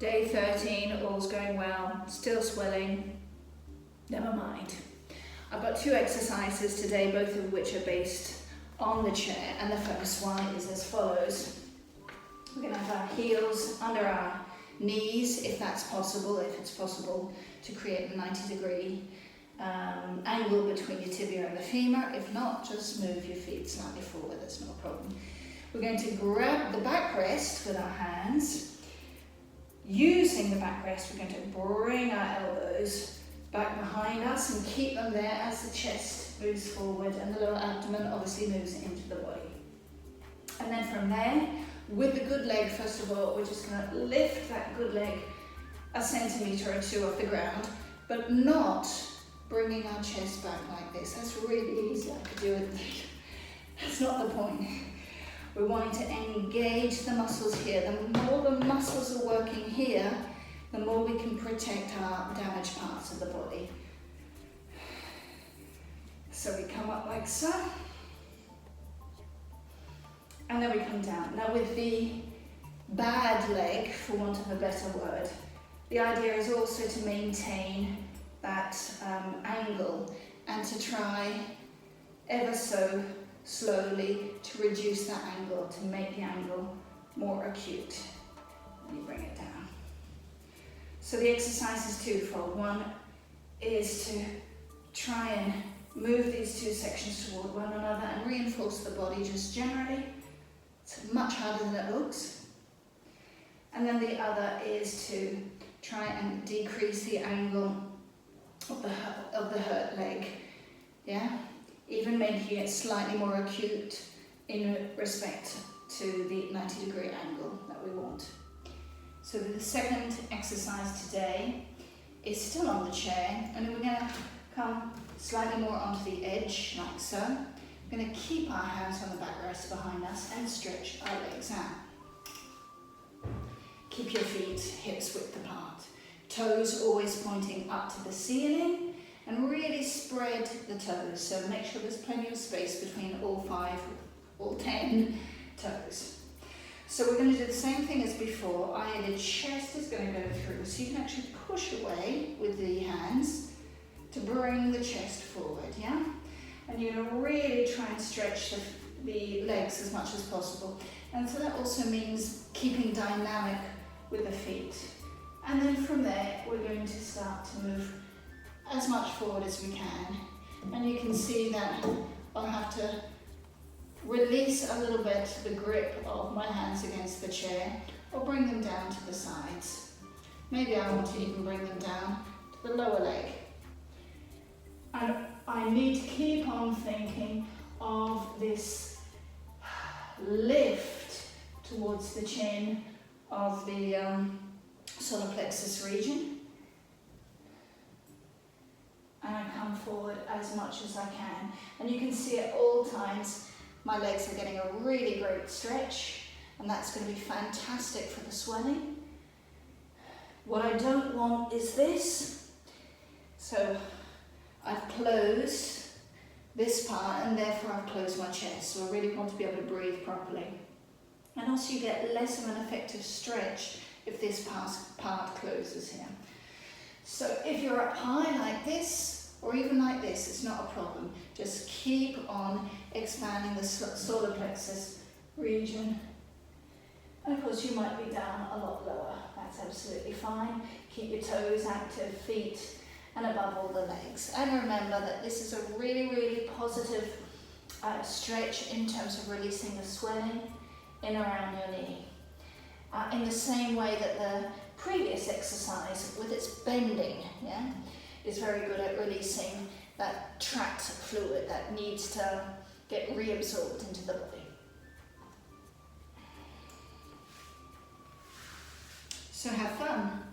Day 13, all's going well, still swelling, never mind. I've got 2 exercises today, both of which are based on the chair, and the first one is as follows. We're going to have our heels under our knees, if that's possible, if it's possible to create a 90-degree angle between your tibia and the femur. If not, just move your feet slightly forward, that's no problem. We're going to grab the backrest with our hands. Using the backrest, we're going to bring our elbows back behind us and keep them there as the chest moves forward and the lower abdomen obviously moves into the body. And then from there, with the good leg, first of all, we're just going to lift that good leg a centimetre or 2 off the ground, but not bringing our chest back like this. That's really easy, I could do it. That's not the point. We're wanting to engage the muscles here. The more the muscles are working here, the more we can protect our damaged parts of the body. So we come up like so. And then we come down. Now with the bad leg, for want of a better word, the idea is also to maintain that angle and to try ever so slowly to reduce that angle, to make the angle more acute. And you bring it down. So the exercise is twofold. One is to try and move these 2 sections toward one another and reinforce the body just generally. It's much harder than it looks. And then the other is to try and decrease the angle of the hurt leg. Yeah? Even making it slightly more acute in respect to the 90-degree angle that we want. So the second exercise today is still on the chair, and we're going to come slightly more onto the edge, like so. We're going to keep our hands on the backrest behind us and stretch our legs out. Keep your feet hips width apart. Toes always pointing up to the ceiling, and really spread the toes. So make sure there's plenty of space between all 5, all 10 toes. So we're going to do the same thing as before. The chest is going to go through, so you can actually push away with the hands to bring the chest forward, yeah? And you're going to really try and stretch the legs as much as possible. And so that also means keeping dynamic with the feet. And then from there, we're going to start to move as much forward as we can. And you can see that I'll have to release a little bit the grip of my hands against the chair, or bring them down to the sides. Maybe I want to even bring them down to the lower leg. And I need to keep on thinking of this lift towards the chin of the solar plexus region. And I come forward as much as I can. And you can see at all times my legs are getting a really great stretch, and that's going to be fantastic for the swelling. What I don't want is this. So I've closed this part, and therefore I've closed my chest. So I really want to be able to breathe properly. And also you get less of an effective stretch if this part closes here. So if you're up high like this, or even like this, it's not a problem. Just keep on expanding the solar plexus region. And of course you might be down a lot lower. That's absolutely fine. Keep your toes active, feet, and above all the legs. And remember that this is a really, really positive stretch in terms of releasing the swelling in around your knee. In the same way that the previous exercise with its bending, yeah, is very good at releasing that trapped fluid that needs to get reabsorbed into the body. So have fun.